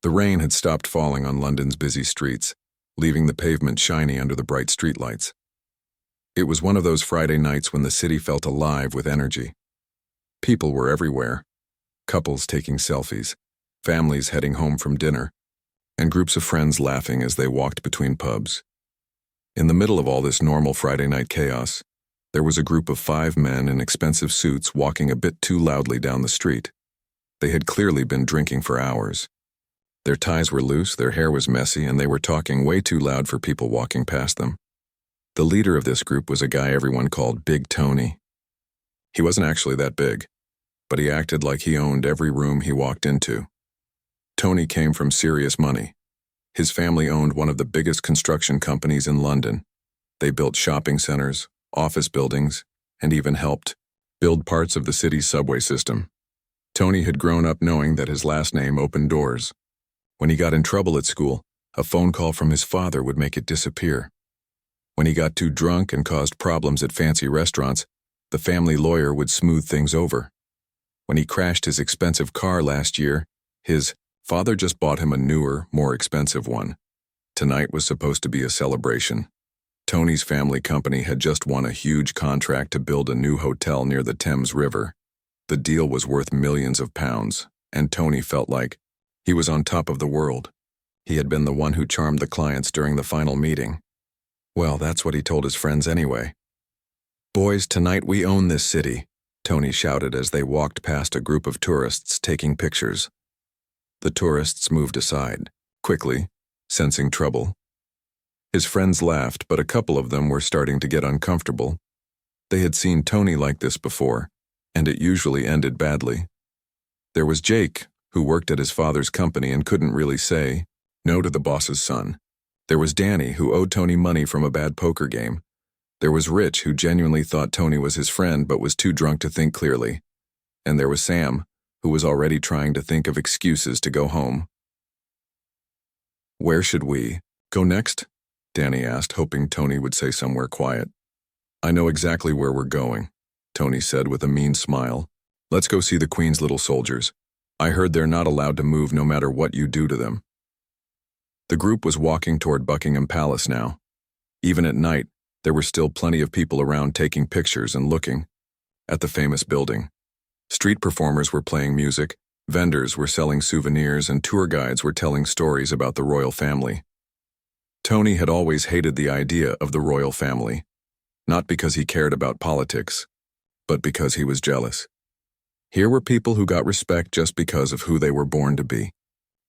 The rain had stopped falling on London's busy streets, leaving the pavement shiny under the bright streetlights. It was one of those Friday nights when the city felt alive with energy. People were everywhere, couples taking selfies, families heading home from dinner, and groups of friends laughing as they walked between pubs. In the middle of all this normal Friday night chaos, there was a group of 5 men in expensive suits walking a bit too loudly down the street. They had clearly been drinking for hours. Their ties were loose, their hair was messy, and they were talking way too loud for people walking past them. The leader of this group was a guy everyone called Big Tony. He wasn't actually that big, but he acted like he owned every room he walked into. Tony came from serious money. His family owned one of the biggest construction companies in London. They built shopping centers, office buildings, and even helped build parts of the city's subway system. Tony had grown up knowing that his last name opened doors. When he got in trouble at school, a phone call from his father would make it disappear. When he got too drunk and caused problems at fancy restaurants, the family lawyer would smooth things over. When he crashed his expensive car last year, his father just bought him a newer, more expensive one. Tonight was supposed to be a celebration. Tony's family company had just won a huge contract to build a new hotel near the Thames River. The deal was worth millions of pounds, and Tony felt like he was on top of the world. He had been the one who charmed the clients during the final meeting. Well, that's what he told his friends anyway. "Boys, tonight we own this city," Tony shouted as they walked past a group of tourists taking pictures. The tourists moved aside, quickly, sensing trouble. His friends laughed, but a couple of them were starting to get uncomfortable. They had seen Tony like this before, and it usually ended badly. There was Jake, who worked at his father's company and couldn't really say no to the boss's son. There was Danny, who owed Tony money from a bad poker game. There was Rich, who genuinely thought Tony was his friend but was too drunk to think clearly. And there was Sam, who was already trying to think of excuses to go home. "Where should we go next?" Danny asked, hoping Tony would say somewhere quiet. "I know exactly where we're going," Tony said with a mean smile. "Let's go see the Queen's little soldiers. I heard they're not allowed to move no matter what you do to them." The group was walking toward Buckingham Palace now. Even at night, there were still plenty of people around taking pictures and looking at the famous building. Street performers were playing music, vendors were selling souvenirs, and tour guides were telling stories about the royal family. Tony had always hated the idea of the royal family, not because he cared about politics, but because he was jealous. Here were people who got respect just because of who they were born to be.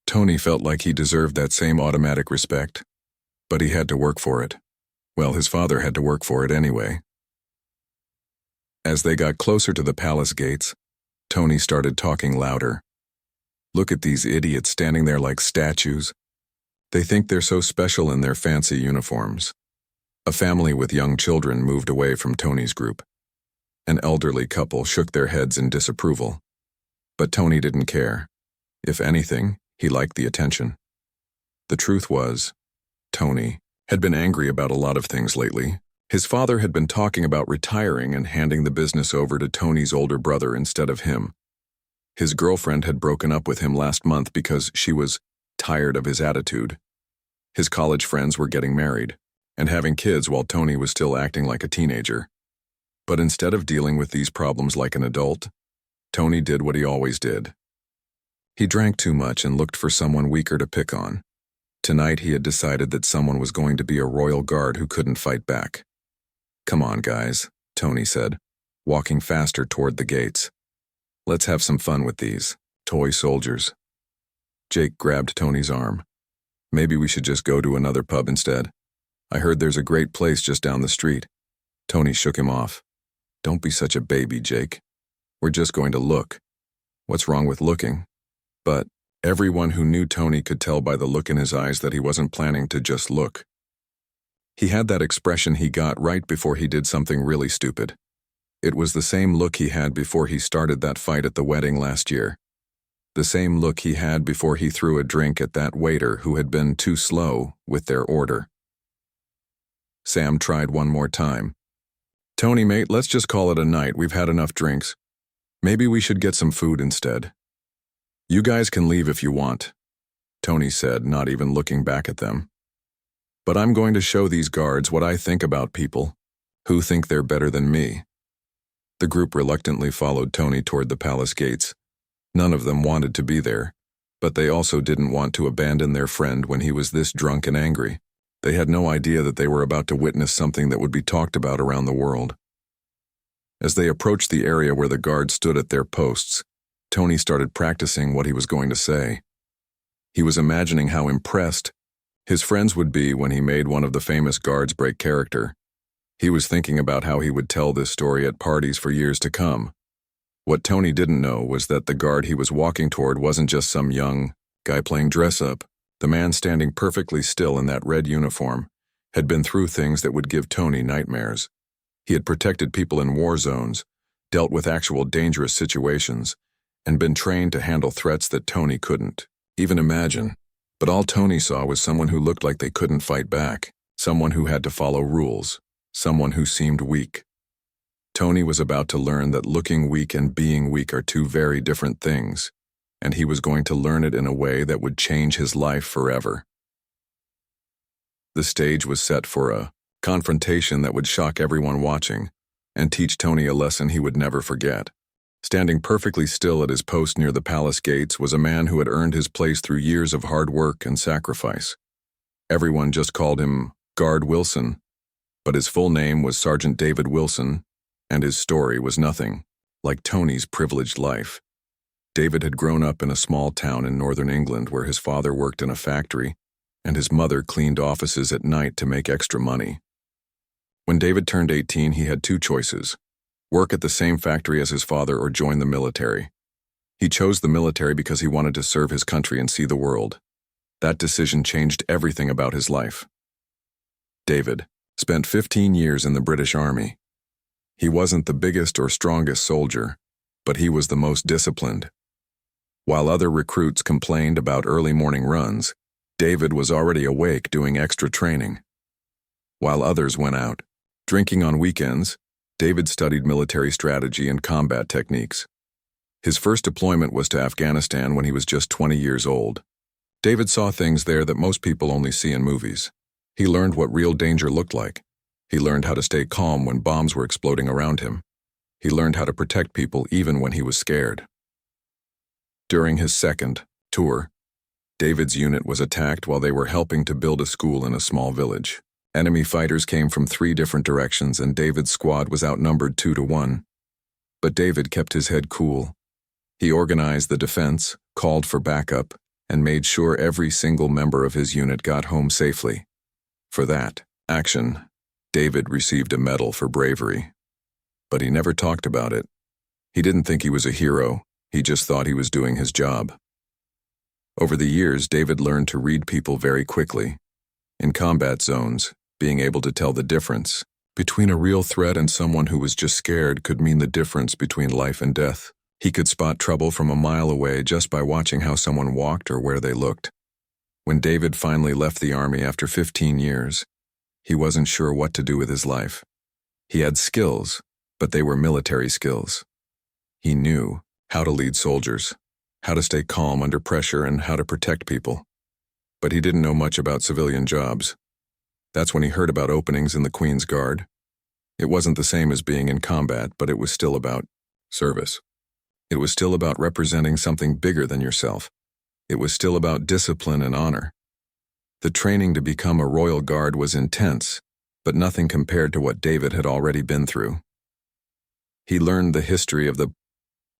Tony felt like he deserved that same automatic respect, but he had to work for it. Well, his father had to work for it anyway. As they got closer to the palace gates, Tony started talking louder. "Look at these idiots standing there like statues. They think they're so special in their fancy uniforms." A family with young children moved away from Tony's group. An elderly couple shook their heads in disapproval. But Tony didn't care. If anything, he liked the attention. The truth was, Tony had been angry about a lot of things lately. His father had been talking about retiring and handing the business over to Tony's older brother instead of him. His girlfriend had broken up with him last month because she was tired of his attitude. His college friends were getting married and having kids while Tony was still acting like a teenager. But instead of dealing with these problems like an adult, Tony did what he always did. He drank too much and looked for someone weaker to pick on. Tonight he had decided that someone was going to be a royal guard who couldn't fight back. "Come on, guys," Tony said, walking faster toward the gates. "Let's have some fun with these toy soldiers." Jake grabbed Tony's arm. "Maybe we should just go to another pub instead. I heard there's a great place just down the street." Tony shook him off. "Don't be such a baby, Jake. We're just going to look. What's wrong with looking?" But everyone who knew Tony could tell by the look in his eyes that he wasn't planning to just look. He had that expression he got right before he did something really stupid. It was the same look he had before he started that fight at the wedding last year. The same look he had before he threw a drink at that waiter who had been too slow with their order. Sam tried one more time. "Tony, mate, let's just call it a night. We've had enough drinks. Maybe we should get some food instead. You guys can leave if you want." Tony said, not even looking back at them. "But I'm going to show these guards what I think about people who think they're better than me." The group reluctantly followed Tony toward the palace gates. None of them wanted to be there, but they also didn't want to abandon their friend when he was this drunk and angry. They had no idea that they were about to witness something that would be talked about around the world. As they approached the area where the guards stood at their posts, Tony started practicing what he was going to say. He was imagining how impressed his friends would be when he made one of the famous guards break character. He was thinking about how he would tell this story at parties for years to come. What Tony didn't know was that the guard he was walking toward wasn't just some young guy playing dress-up. The man standing perfectly still in that red uniform had been through things that would give Tony nightmares. He had protected people in war zones, dealt with actual dangerous situations, and been trained to handle threats that Tony couldn't even imagine. But all Tony saw was someone who looked like they couldn't fight back, someone who had to follow rules, someone who seemed weak. Tony was about to learn that looking weak and being weak are two very different things, and he was going to learn it in a way that would change his life forever. The stage was set for a confrontation that would shock everyone watching and teach Tony a lesson he would never forget. Standing perfectly still at his post near the palace gates was a man who had earned his place through years of hard work and sacrifice. Everyone just called him Guard Wilson, but his full name was Sergeant David Wilson, and his story was nothing like Tony's privileged life. David had grown up in a small town in northern England where his father worked in a factory and his mother cleaned offices at night to make extra money. When David turned 18, he had two choices: work at the same factory as his father or join the military. He chose the military because he wanted to serve his country and see the world. That decision changed everything about his life. David spent 15 years in the British Army. He wasn't the biggest or strongest soldier, but he was the most disciplined. While other recruits complained about early morning runs, David was already awake doing extra training. While others went out drinking on weekends, David studied military strategy and combat techniques. His first deployment was to Afghanistan when he was just 20 years old. David saw things there that most people only see in movies. He learned what real danger looked like. He learned how to stay calm when bombs were exploding around him. He learned how to protect people even when he was scared. During his second tour, David's unit was attacked while they were helping to build a school in a small village. Enemy fighters came from 3 different directions and David's squad was outnumbered 2-1. But David kept his head cool. He organized the defense, called for backup, and made sure every single member of his unit got home safely. For that action, David received a medal for bravery. But he never talked about it. He didn't think he was a hero, he just thought he was doing his job. Over the years, David learned to read people very quickly. In combat zones, being able to tell the difference between a real threat and someone who was just scared could mean the difference between life and death. He could spot trouble from a mile away just by watching how someone walked or where they looked. When David finally left the army after 15 years, he wasn't sure what to do with his life. He had skills, but they were military skills. He knew how to lead soldiers, how to stay calm under pressure, and how to protect people. But he didn't know much about civilian jobs. That's when he heard about openings in the Queen's Guard. It wasn't the same as being in combat, but it was still about service. It was still about representing something bigger than yourself. It was still about discipline and honor. The training to become a royal guard was intense, but nothing compared to what David had already been through. He learned the history of the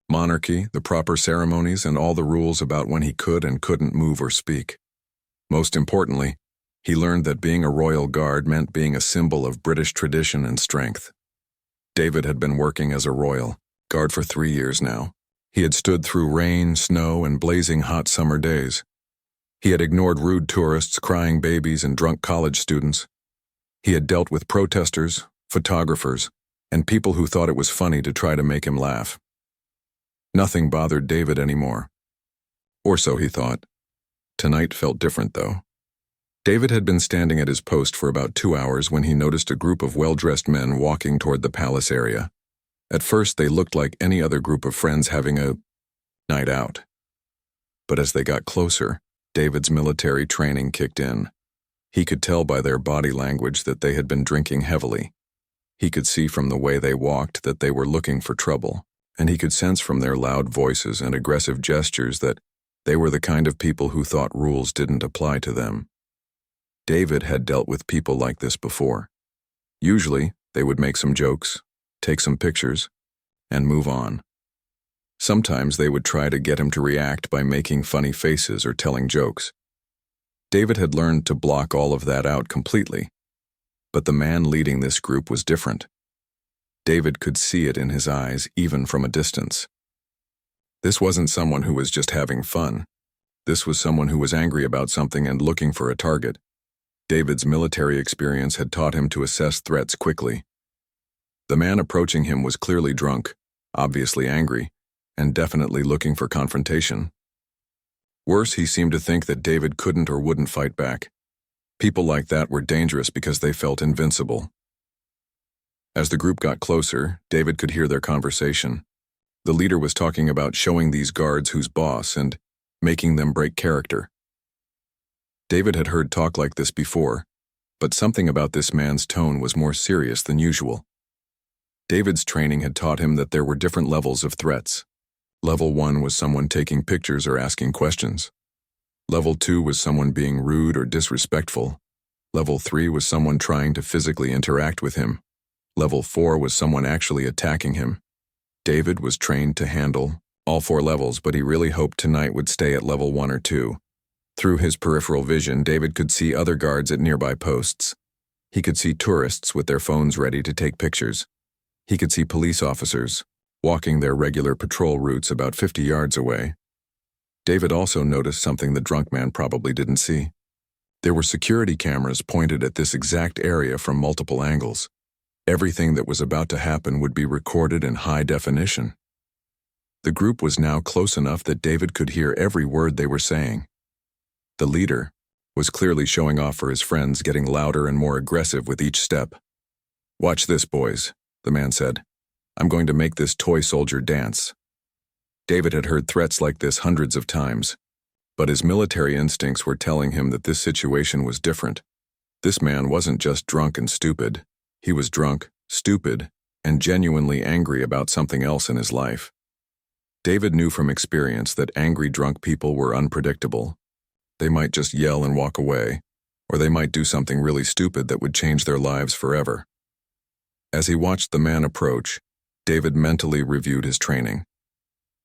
monarchy, the proper ceremonies, and all the rules about when he could and couldn't move or speak. Most importantly, he learned that being a royal guard meant being a symbol of British tradition and strength. David had been working as a royal guard for 3 years now. He had stood through rain, snow, and blazing hot summer days. He had ignored rude tourists, crying babies, and drunk college students. He had dealt with protesters, photographers, and people who thought it was funny to try to make him laugh. Nothing bothered David anymore. Or so he thought. Tonight felt different, though. David had been standing at his post for about 2 hours when he noticed a group of well-dressed men walking toward the palace area. At first, they looked like any other group of friends having a night out. But as they got closer, David's military training kicked in. He could tell by their body language that they had been drinking heavily. He could see from the way they walked that they were looking for trouble, and he could sense from their loud voices and aggressive gestures that they were the kind of people who thought rules didn't apply to them. David had dealt with people like this before. Usually, they would make some jokes, take some pictures, and move on. Sometimes they would try to get him to react by making funny faces or telling jokes. David had learned to block all of that out completely, but the man leading this group was different. David could see it in his eyes even from a distance. This wasn't someone who was just having fun. This was someone who was angry about something and looking for a target. David's military experience had taught him to assess threats quickly. The man approaching him was clearly drunk, obviously angry, and definitely looking for confrontation. Worse, he seemed to think that David couldn't or wouldn't fight back. People like that were dangerous because they felt invincible. As the group got closer, David could hear their conversation. The leader was talking about showing these guards who's boss and making them break character. David had heard talk like this before, but something about this man's tone was more serious than usual. David's training had taught him that there were different levels of threats. Level 1 was someone taking pictures or asking questions. Level 2 was someone being rude or disrespectful. Level 3 was someone trying to physically interact with him. Level 4 was someone actually attacking him. David was trained to handle all 4 levels, but he really hoped tonight would stay at level 1 or 2. Through his peripheral vision, David could see other guards at nearby posts. He could see tourists with their phones ready to take pictures. He could see police officers walking their regular patrol routes about 50 yards away. David also noticed something the drunk man probably didn't see. There were security cameras pointed at this exact area from multiple angles. Everything that was about to happen would be recorded in high definition. The group was now close enough that David could hear every word they were saying. The leader was clearly showing off for his friends, getting louder and more aggressive with each step. "Watch this, boys," the man said. "I'm going to make this toy soldier dance." David had heard threats like this hundreds of times, but his military instincts were telling him that this situation was different. This man wasn't just drunk and stupid. He was drunk, stupid, and genuinely angry about something else in his life. David knew from experience that angry drunk people were unpredictable. They might just yell and walk away, or they might do something really stupid that would change their lives forever. As he watched the man approach, David mentally reviewed his training.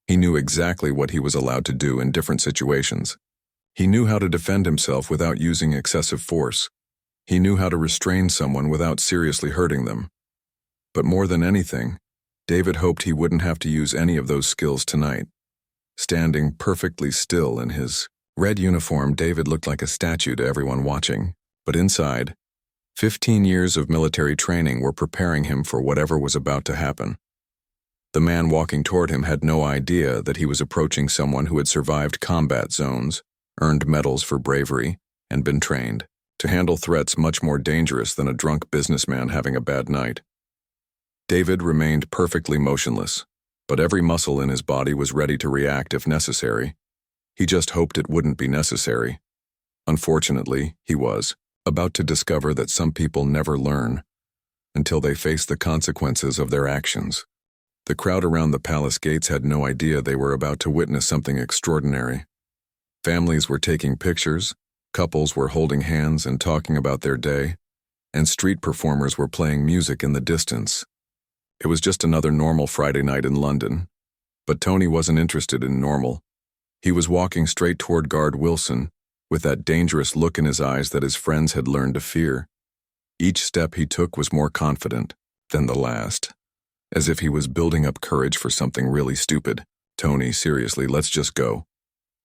He knew exactly what he was allowed to do in different situations. He knew how to defend himself without using excessive force. He knew how to restrain someone without seriously hurting them. But more than anything, David hoped he wouldn't have to use any of those skills tonight. Standing perfectly still in his red uniform, David looked like a statue to everyone watching. But inside, 15 years of military training were preparing him for whatever was about to happen. The man walking toward him had no idea that he was approaching someone who had survived combat zones, earned medals for bravery, and been trained to handle threats much more dangerous than a drunk businessman having a bad night. David remained perfectly motionless, but every muscle in his body was ready to react if necessary. He just hoped it wouldn't be necessary. Unfortunately, he was about to discover that some people never learn until they face the consequences of their actions. The crowd around the palace gates had no idea they were about to witness something extraordinary. Families were taking pictures, couples were holding hands and talking about their day, and street performers were playing music in the distance. It was just another normal Friday night in London. But Tony wasn't interested in normal. He was walking straight toward Guard Wilson, with that dangerous look in his eyes that his friends had learned to fear. Each step he took was more confident than the last, as if he was building up courage for something really stupid. "Tony, seriously, let's just go,"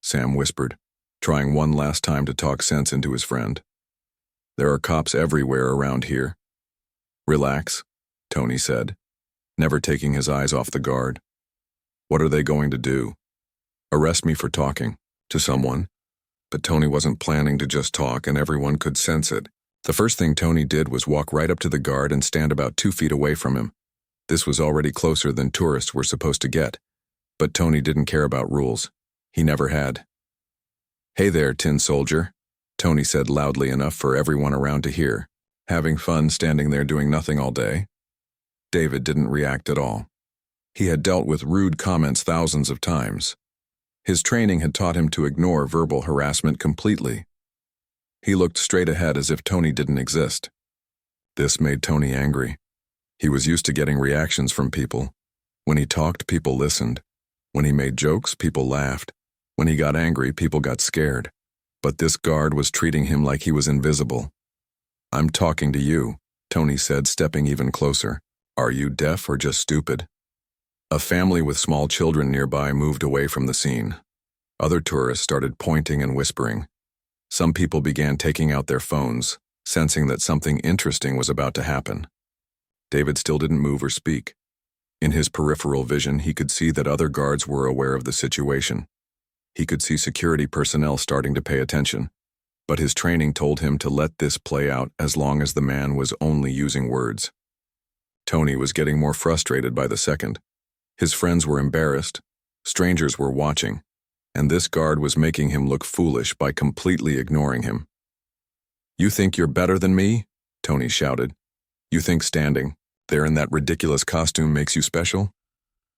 Sam whispered, trying one last time to talk sense into his friend. "There are cops everywhere around here." "Relax," Tony said, never taking his eyes off the guard. "What are they going to do? Arrest me for talking to someone?" But Tony wasn't planning to just talk, and everyone could sense it. The first thing Tony did was walk right up to the guard and stand about 2 feet away from him. This was already closer than tourists were supposed to get. But Tony didn't care about rules. He never had. "Hey there, tin soldier," Tony said loudly enough for everyone around to hear. "Having fun standing there doing nothing all day?" David didn't react at all. He had dealt with rude comments thousands of times. His training had taught him to ignore verbal harassment completely. He looked straight ahead as if Tony didn't exist. This made Tony angry. He was used to getting reactions from people. When he talked, people listened. When he made jokes, people laughed. When he got angry, people got scared. But this guard was treating him like he was invisible. "I'm talking to you," Tony said, stepping even closer. "Are you deaf or just stupid?" A family with small children nearby moved away from the scene. Other tourists started pointing and whispering. Some people began taking out their phones, sensing that something interesting was about to happen. David still didn't move or speak. In his peripheral vision, he could see that other guards were aware of the situation. He could see security personnel starting to pay attention, but his training told him to let this play out as long as the man was only using words. Tony was getting more frustrated by the second. His friends were embarrassed, strangers were watching, and this guard was making him look foolish by completely ignoring him. "You think you're better than me?" Tony shouted. "You think standing there in that ridiculous costume makes you special?"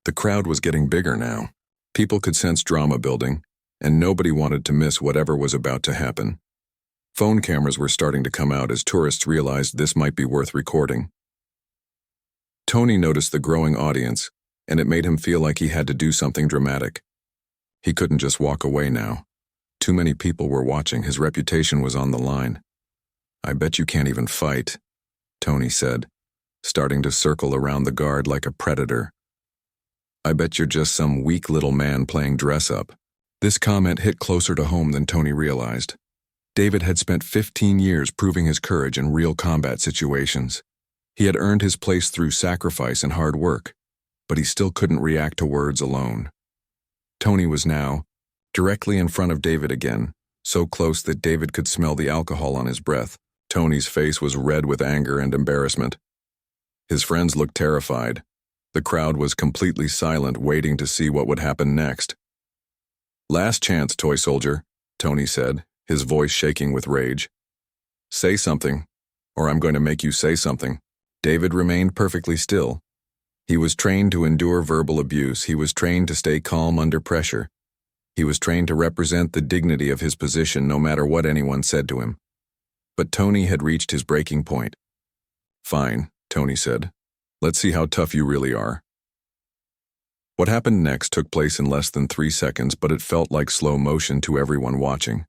The crowd was getting bigger now. People could sense drama building, and nobody wanted to miss whatever was about to happen. Phone cameras were starting to come out as tourists realized this might be worth recording. Tony noticed the growing audience, and it made him feel like he had to do something dramatic. He couldn't just walk away now. Too many people were watching. His reputation was on the line. "I bet you can't even fight," Tony said, starting to circle around the guard like a predator. "I bet you're just some weak little man playing dress-up." This comment hit closer to home than Tony realized. David had spent 15 years proving his courage in real combat situations. He had earned his place through sacrifice and hard work, but he still couldn't react to words alone. Tony was now directly in front of David again, so close that David could smell the alcohol on his breath. Tony's face was red with anger and embarrassment. His friends looked terrified. The crowd was completely silent, waiting to see what would happen next. "Last chance, toy soldier," Tony said, his voice shaking with rage. "Say something, or I'm going to make you say something." David remained perfectly still. He was trained to endure verbal abuse. He was trained to stay calm under pressure. He was trained to represent the dignity of his position no matter what anyone said to him. But Tony had reached his breaking point. "Fine," Tony said. "Let's see how tough you really are." What happened next took place in less than 3 seconds, but it felt like slow motion to everyone watching.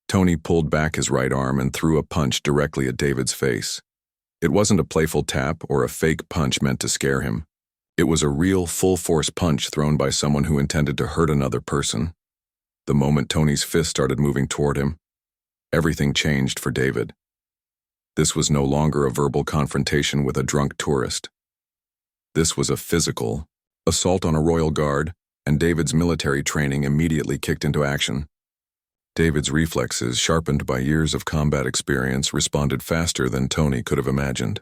Tony pulled back his right arm and threw a punch directly at David's face. It wasn't a playful tap or a fake punch meant to scare him. It was a real, full-force punch thrown by someone who intended to hurt another person. The moment Tony's fist started moving toward him, everything changed for David. This was no longer a verbal confrontation with a drunk tourist. This was a physical assault on a royal guard, and David's military training immediately kicked into action. David's reflexes, sharpened by years of combat experience, responded faster than Tony could have imagined.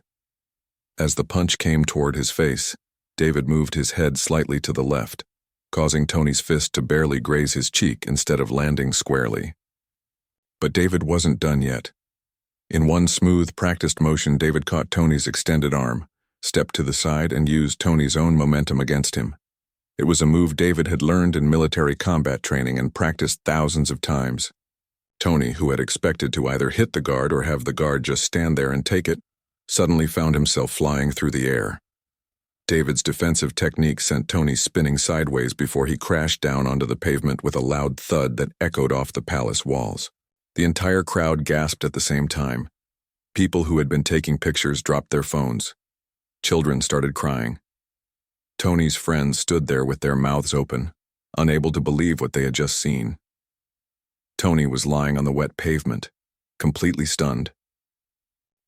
As the punch came toward his face, David moved his head slightly to the left, causing Tony's fist to barely graze his cheek instead of landing squarely. But David wasn't done yet. In one smooth, practiced motion, David caught Tony's extended arm, stepped to the side, and used Tony's own momentum against him. It was a move David had learned in military combat training and practiced thousands of times. Tony, who had expected to either hit the guard or have the guard just stand there and take it, suddenly found himself flying through the air. David's defensive technique sent Tony spinning sideways before he crashed down onto the pavement with a loud thud that echoed off the palace walls. The entire crowd gasped at the same time. People who had been taking pictures dropped their phones. Children started crying. Tony's friends stood there with their mouths open, unable to believe what they had just seen. Tony was lying on the wet pavement, completely stunned.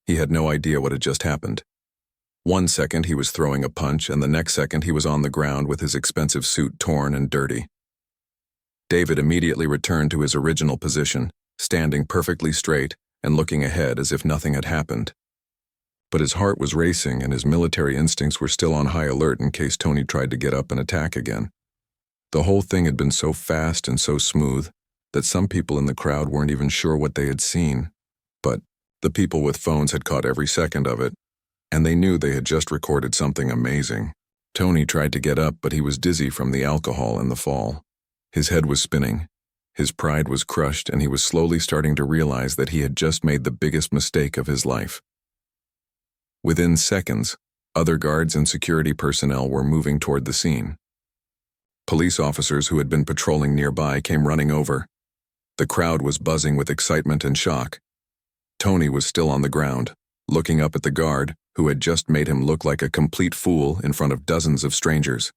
He had no idea what had just happened. One second he was throwing a punch, and the next second he was on the ground with his expensive suit torn and dirty. David immediately returned to his original position, standing perfectly straight and looking ahead as if nothing had happened. But his heart was racing and his military instincts were still on high alert in case Tony tried to get up and attack again. The whole thing had been so fast and so smooth that some people in the crowd weren't even sure what they had seen, but the people with phones had caught every second of it, and they knew they had just recorded something amazing. Tony tried to get up, but he was dizzy from the alcohol and the fall. His head was spinning. His pride was crushed, and he was slowly starting to realize that he had just made the biggest mistake of his life. Within seconds, other guards and security personnel were moving toward the scene. Police officers who had been patrolling nearby came running over. The crowd was buzzing with excitement and shock. Tony was still on the ground, looking up at the guard, who had just made him look like a complete fool in front of dozens of strangers.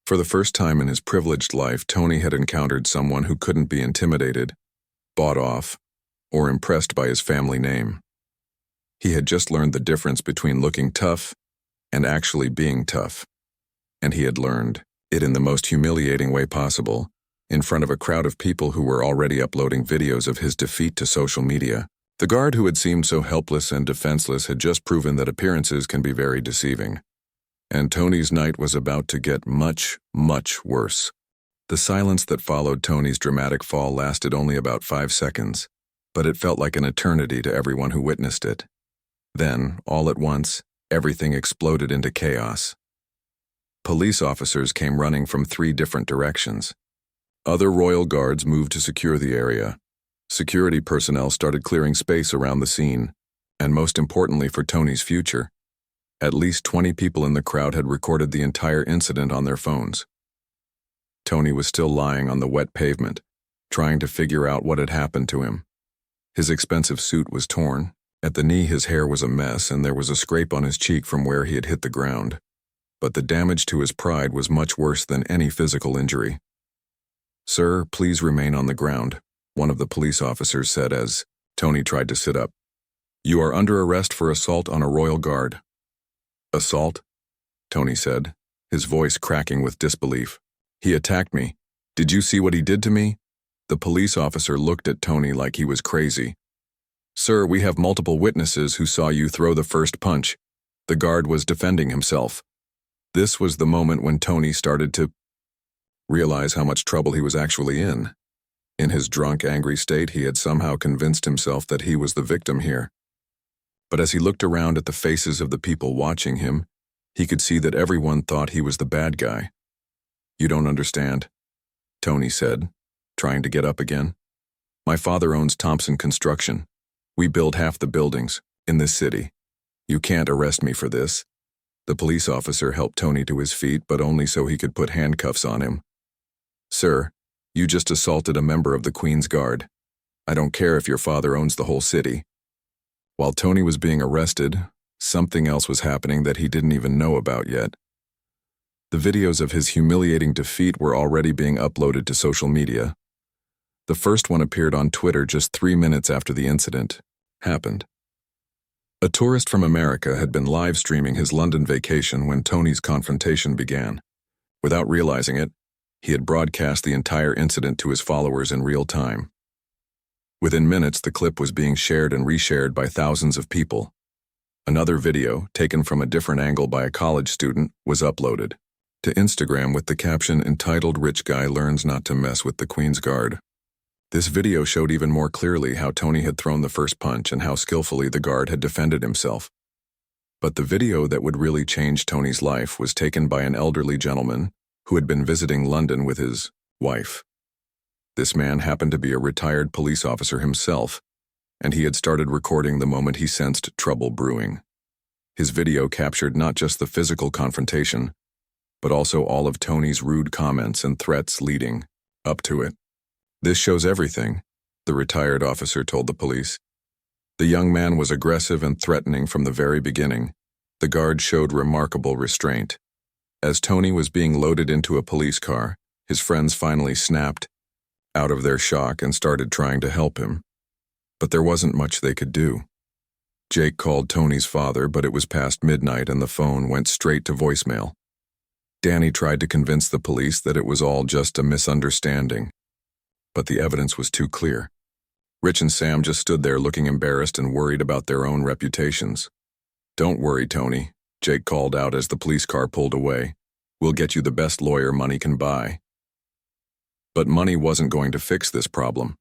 For the first time in his privileged life, Tony had encountered someone who couldn't be intimidated, bought off, or impressed by his family name. He had just learned the difference between looking tough and actually being tough. And he had learned it in the most humiliating way possible, in front of a crowd of people who were already uploading videos of his defeat to social media. The guard who had seemed so helpless and defenseless had just proven that appearances can be very deceiving. And Tony's night was about to get much, much worse. The silence that followed Tony's dramatic fall lasted only about 5 seconds, but it felt like an eternity to everyone who witnessed it. Then, all at once, everything exploded into chaos. Police officers came running from 3 different directions. Other royal guards moved to secure the area. Security personnel started clearing space around the scene, and most importantly for Tony's future, at least 20 people in the crowd had recorded the entire incident on their phones. Tony was still lying on the wet pavement, trying to figure out what had happened to him. His expensive suit was torn. At the knee his hair was a mess, and there was a scrape on his cheek from where he had hit the ground. But the damage to his pride was much worse than any physical injury. "Sir, please remain on the ground," one of the police officers said as Tony tried to sit up. "You are under arrest for assault on a royal guard." "Assault?" Tony said, his voice cracking with disbelief. "He attacked me. Did you see what he did to me?" The police officer looked at Tony like he was crazy. "Sir, we have multiple witnesses who saw you throw the first punch. The guard was defending himself." This was the moment when Tony started to realize how much trouble he was actually in. In his drunk, angry state, he had somehow convinced himself that he was the victim here. But as he looked around at the faces of the people watching him, he could see that everyone thought he was the bad guy. "You don't understand," Tony said, trying to get up again. "My father owns Thompson Construction. We build half the buildings in this city. You can't arrest me for this." The police officer helped Tony to his feet, but only so he could put handcuffs on him. "Sir, you just assaulted a member of the Queen's Guard. I don't care if your father owns the whole city." While Tony was being arrested, something else was happening that he didn't even know about yet. The videos of his humiliating defeat were already being uploaded to social media. The first one appeared on Twitter just 3 minutes after the incident happened. A tourist from America had been live streaming his London vacation when Tony's confrontation began. Without realizing it, he had broadcast the entire incident to his followers in real time. Within minutes, the clip was being shared and reshared by thousands of people. Another video, taken from a different angle by a college student, was uploaded to Instagram with the caption entitled "Rich Guy Learns Not to Mess with the Queen's Guard." This video showed even more clearly how Tony had thrown the first punch and how skillfully the guard had defended himself. But the video that would really change Tony's life was taken by an elderly gentleman who had been visiting London with his wife. This man happened to be a retired police officer himself, and he had started recording the moment he sensed trouble brewing. His video captured not just the physical confrontation, but also all of Tony's rude comments and threats leading up to it. "This shows everything," the retired officer told the police. The young man was aggressive and threatening from the very beginning. The guard showed remarkable restraint. As Tony was being loaded into a police car, his friends finally snapped out of their shock and started trying to help him. But there wasn't much they could do. Jake called Tony's father, but it was past midnight and the phone went straight to voicemail. Danny tried to convince the police that it was all just a misunderstanding, but the evidence was too clear. Rich and Sam just stood there looking embarrassed and worried about their own reputations. "Don't worry, Tony," Jake called out as the police car pulled away. "We'll get you the best lawyer money can buy." But money wasn't going to fix this problem.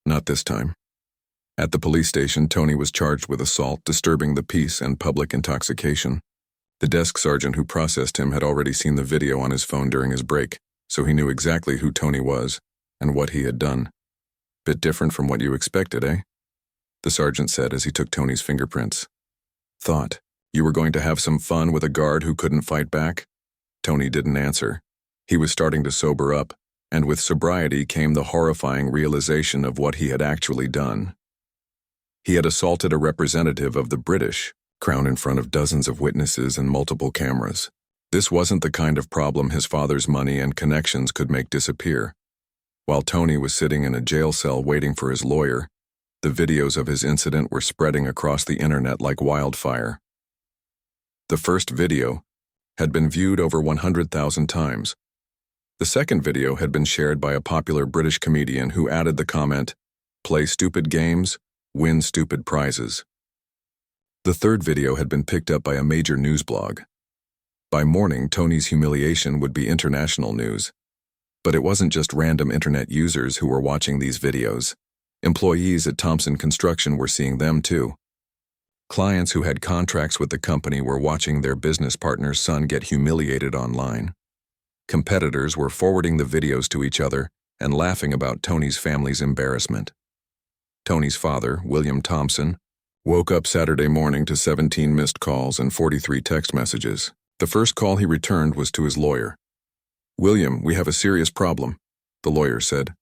Not this time. At the police station, Tony was charged with assault, disturbing the peace, and public intoxication. The desk sergeant who processed him had already seen the video on his phone during his break, so he knew exactly who Tony was and what he had done. Bit different from what you expected, eh? The sergeant said as he took Tony's fingerprints. Thought you were going to have some fun with a guard who couldn't fight back? Tony didn't answer. He was starting to sober up, and with sobriety came the horrifying realization of what he had actually done. He had assaulted a representative of the British Crown in front of dozens of witnesses and multiple cameras. This wasn't the kind of problem his father's money and connections could make disappear. While Tony was sitting in a jail cell waiting for his lawyer, the videos of his incident were spreading across the internet like wildfire. The first video had been viewed over 100,000 times. The second video had been shared by a popular British comedian who added the comment, "Play stupid games, win stupid prizes." The third video had been picked up by a major news blog. By morning, Tony's humiliation would be international news. But it wasn't just random internet users who were watching these videos. Employees at Thompson Construction were seeing them too. Clients who had contracts with the company were watching their business partner's son get humiliated online. Competitors were forwarding the videos to each other and laughing about Tony's family's embarrassment. Tony's father, William Thompson, woke up Saturday morning to 17 missed calls and 43 text messages. The first call he returned was to his lawyer. "William, we have a serious problem," the lawyer said.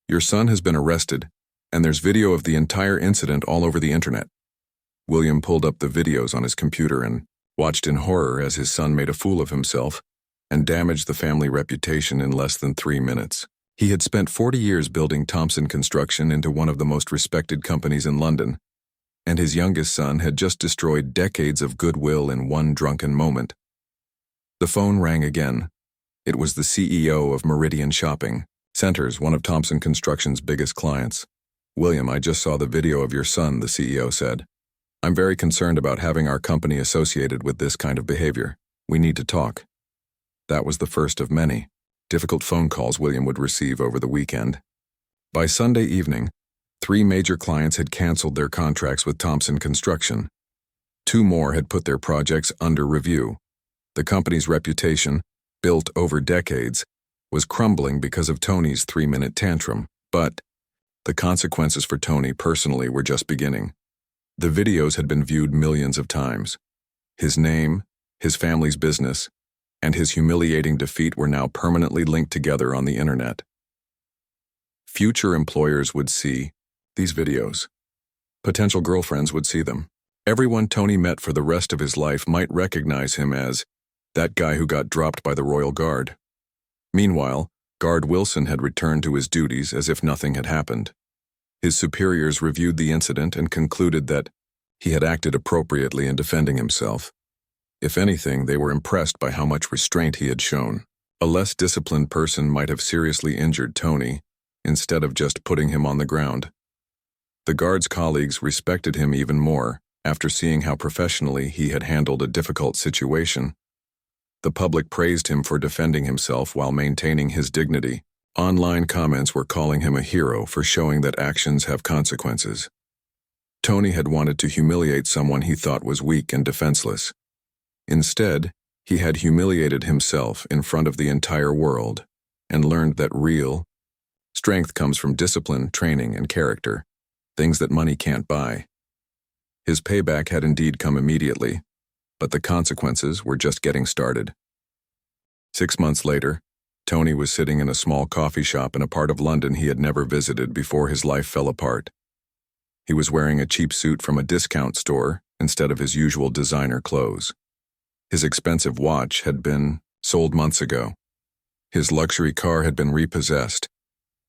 "Your son has been arrested, and there's video of the entire incident all over the internet." William pulled up the videos on his computer and watched in horror as his son made a fool of himself and damaged the family reputation in less than 3 minutes. He had spent 40 years building Thompson Construction into one of the most respected companies in London, and his youngest son had just destroyed decades of goodwill in one drunken moment. The phone rang again. It was the CEO of Meridian Shopping Centers, one of Thompson Construction's biggest clients. "William, I just saw the video of your son," the CEO said. "I'm very concerned about having our company associated with this kind of behavior. We need to talk." That was the first of many difficult phone calls William would receive over the weekend. By Sunday evening, 3 major clients had canceled their contracts with Thompson Construction. 2 more had put their projects under review. The company's reputation, built over decades, was crumbling because of Tony's 3-minute tantrum. But the consequences for Tony personally were just beginning. The videos had been viewed millions of times. His name, his family's business, and his humiliating defeat were now permanently linked together on the internet. Future employers would see these videos. Potential girlfriends would see them. Everyone Tony met for the rest of his life might recognize him as that guy who got dropped by the Royal Guard. Meanwhile, Guard Wilson had returned to his duties as if nothing had happened. His superiors reviewed the incident and concluded that he had acted appropriately in defending himself. If anything, they were impressed by how much restraint he had shown. A less disciplined person might have seriously injured Tony, instead of just putting him on the ground. The guard's colleagues respected him even more after seeing how professionally he had handled a difficult situation. The public praised him for defending himself while maintaining his dignity. Online comments were calling him a hero for showing that actions have consequences. Tony had wanted to humiliate someone he thought was weak and defenseless. Instead, he had humiliated himself in front of the entire world and learned that real strength comes from discipline, training, and character, things that money can't buy. His payback had indeed come immediately, but the consequences were just getting started. 6 months later, Tony was sitting in a small coffee shop in a part of London he had never visited before his life fell apart. He was wearing a cheap suit from a discount store instead of his usual designer clothes. His expensive watch had been sold months ago. His luxury car had been repossessed.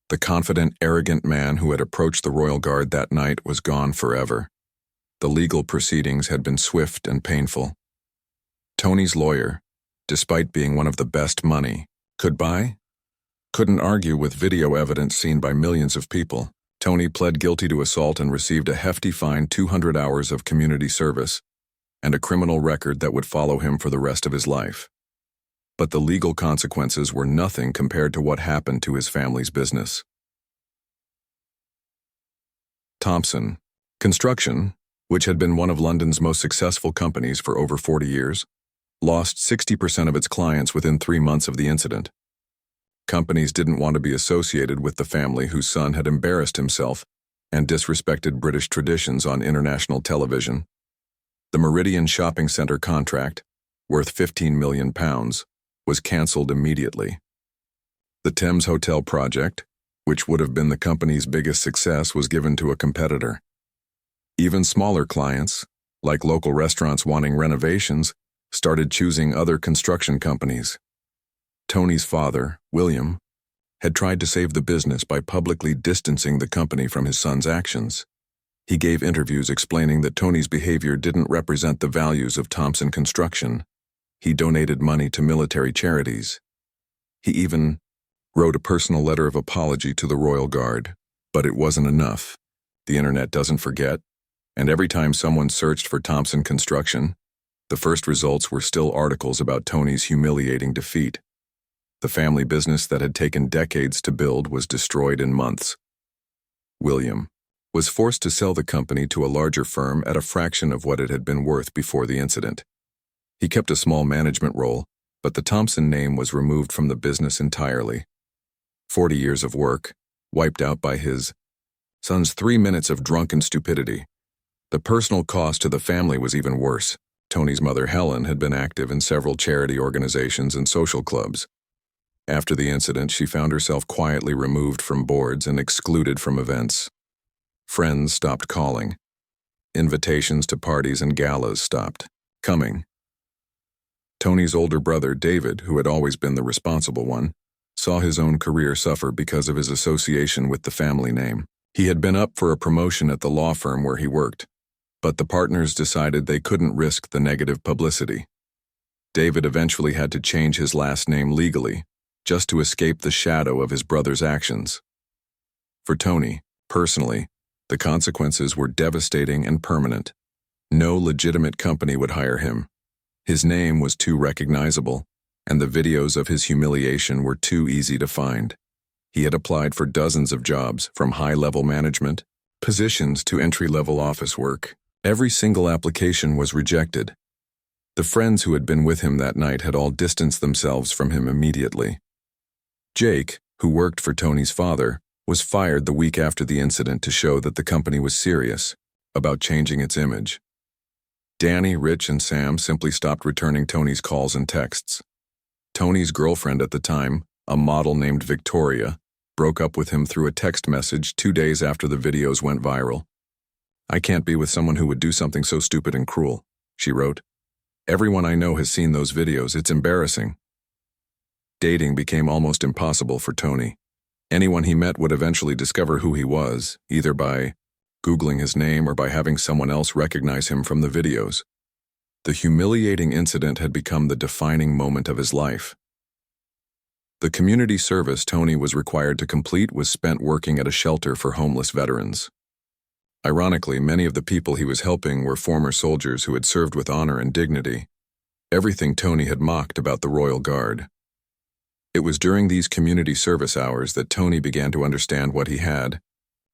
The confident, arrogant man who had approached the Royal Guard that night was gone forever. The legal proceedings had been swift and painful. Tony's lawyer, despite being one of the best money could buy, couldn't argue with video evidence seen by millions of people. Tony pled guilty to assault and received a hefty fine, 200 hours of community service, and a criminal record that would follow him for the rest of his life. but the legal consequences were nothing compared to what happened to his family's business. Thompson Construction, which had been one of London's most successful companies for over 40 years, lost 60% of its clients within 3 months of the incident. Companies didn't want to be associated with the family whose son had embarrassed himself and disrespected British traditions on international television. The Meridian Shopping Centre contract, worth £15 million, was cancelled immediately. The Thames Hotel project, which would have been the company's biggest success, was given to a competitor. Even smaller clients, like local restaurants wanting renovations, started choosing other construction companies. Tony's father, William, had tried to save the business by publicly distancing the company from his son's actions. He gave interviews explaining that Tony's behavior didn't represent the values of Thompson Construction. He donated money to military charities. He even wrote a personal letter of apology to the Royal Guard, but it wasn't enough. The internet doesn't forget, and every time someone searched for Thompson Construction, the first results were still articles about Tony's humiliating defeat. The family business that had taken decades to build was destroyed in months. William was forced to sell the company to a larger firm at a fraction of what it had been worth before the incident. He kept a small management role, but the Thompson name was removed from the business entirely. 40 years of work, wiped out by his son's 3 minutes of drunken stupidity. The personal cost to the family was even worse. Tony's mother, Helen, had been active in several charity organizations and social clubs. After the incident, she found herself quietly removed from boards and excluded from events. Friends stopped calling. Invitations to parties and galas stopped coming. Tony's older brother, David, who had always been the responsible one, saw his own career suffer because of his association with the family name. He had been up for a promotion at the law firm where he worked, but the partners decided they couldn't risk the negative publicity. David eventually had to change his last name legally, just to escape the shadow of his brother's actions. For Tony, personally, the consequences were devastating and permanent. No legitimate company would hire him. His name was too recognizable, and the videos of his humiliation were too easy to find. He had applied for dozens of jobs, from high-level management positions to entry-level office work. Every single application was rejected. The friends who had been with him that night had all distanced themselves from him immediately. Jake, who worked for Tony's father, was fired the week after the incident to show that the company was serious about changing its image. Danny, Rich, and Sam simply stopped returning Tony's calls and texts. Tony's girlfriend at the time, a model named Victoria, broke up with him through a text message 2 days after the videos went viral. "I can't be with someone who would do something so stupid and cruel," she wrote. "Everyone I know has seen those videos. It's embarrassing." Dating became almost impossible for Tony. Anyone he met would eventually discover who he was, either by Googling his name or by having someone else recognize him from the videos. The humiliating incident had become the defining moment of his life. The community service Tony was required to complete was spent working at a shelter for homeless veterans. Ironically, many of the people he was helping were former soldiers who had served with honor and dignity. Everything Tony had mocked about the Royal Guard. It was during these community service hours that Tony began to understand what he had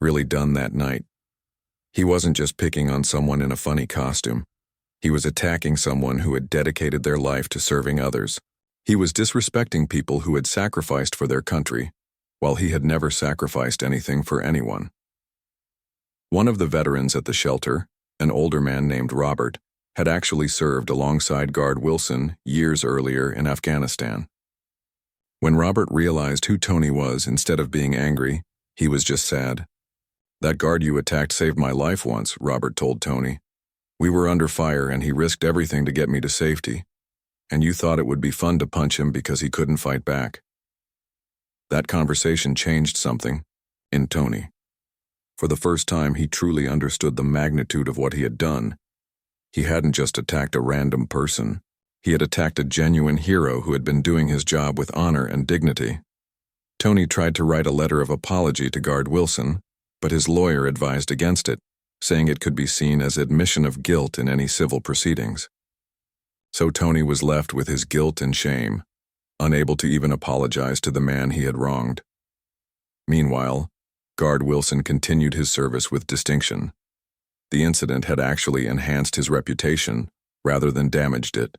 really done that night. He wasn't just picking on someone in a funny costume. He was attacking someone who had dedicated their life to serving others. He was disrespecting people who had sacrificed for their country, while he had never sacrificed anything for anyone. One of the veterans at the shelter, an older man named Robert, had actually served alongside Guard Wilson years earlier in Afghanistan. When Robert realized who Tony was, instead of being angry, he was just sad. "That guard you attacked saved my life once," Robert told Tony. "We were under fire and he risked everything to get me to safety. And you thought it would be fun to punch him because he couldn't fight back." That conversation changed something in Tony. For the first time, he truly understood the magnitude of what he had done. He hadn't just attacked a random person. He had attacked a genuine hero who had been doing his job with honor and dignity. Tony tried to write a letter of apology to Guard Wilson, but his lawyer advised against it, saying it could be seen as admission of guilt in any civil proceedings. So Tony was left with his guilt and shame. unable to even apologize to the man he had wronged. Meanwhile, Guard Wilson continued his service with distinction. The incident had actually enhanced his reputation rather than damaged it.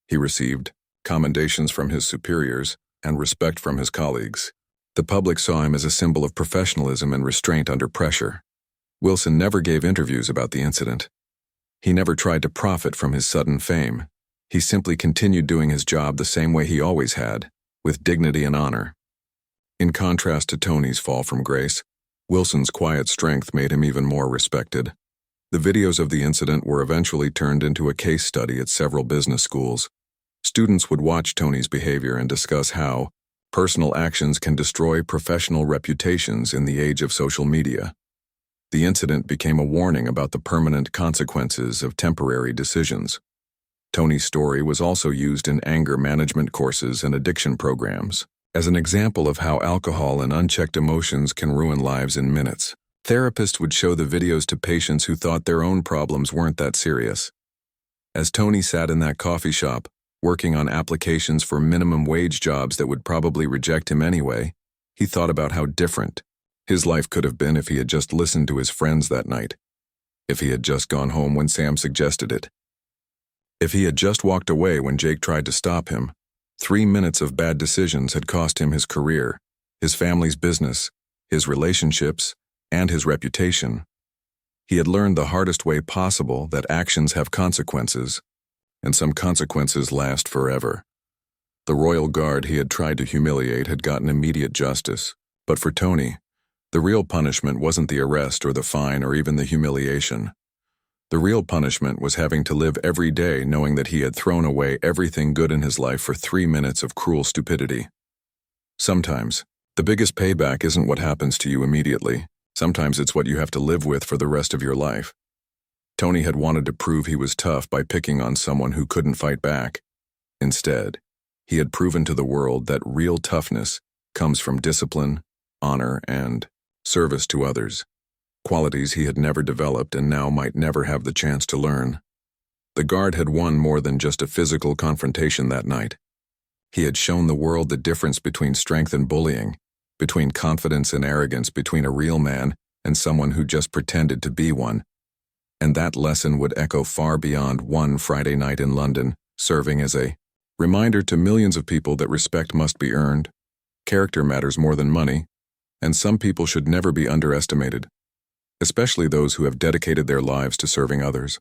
He received commendations from his superiors and respect from his colleagues. The public saw him as a symbol of professionalism and restraint under pressure. Wilson never gave interviews about the incident. He never tried to profit from his sudden fame. He simply continued doing his job the same way he always had, with dignity and honor. In contrast to Tony's fall from grace, Wilson's quiet strength made him even more respected. The videos of the incident were eventually turned into a case study at several business schools. Students would watch Tony's behavior and discuss how personal actions can destroy professional reputations in the age of social media. The incident became a warning about the permanent consequences of temporary decisions. Tony's story was also used in anger management courses and addiction programs as an example of how alcohol and unchecked emotions can ruin lives in minutes. Therapists would show the videos to patients who thought their own problems weren't that serious. As Tony sat in that coffee shop, working on applications for minimum wage jobs that would probably reject him anyway, he thought about how different his life could have been if he had just listened to his friends that night, if he had just gone home when Sam suggested it, if he had just walked away when Jake tried to stop him. 3 minutes of bad decisions had cost him his career, his family's business, his relationships, and his reputation. He had learned the hardest way possible that actions have consequences, and some consequences last forever. The royal guard he had tried to humiliate had gotten immediate justice, but for Tony, the real punishment wasn't the arrest or the fine or even the humiliation. The real punishment was having to live every day knowing that he had thrown away everything good in his life for 3 minutes of cruel stupidity. Sometimes, the biggest payback isn't what happens to you immediately. Sometimes it's what you have to live with for the rest of your life. Tony had wanted to prove he was tough by picking on someone who couldn't fight back. Instead, he had proven to the world that real toughness comes from discipline, honor, and service to others. Qualities he had never developed and now might never have the chance to learn. The guard had won more than just a physical confrontation that night. He had shown the world the difference between strength and bullying, between confidence and arrogance, between a real man and someone who just pretended to be one. And that lesson would echo far beyond one Friday night in London, serving as a reminder to millions of people that respect must be earned, character matters more than money, and some people should never be underestimated, especially those who have dedicated their lives to serving others.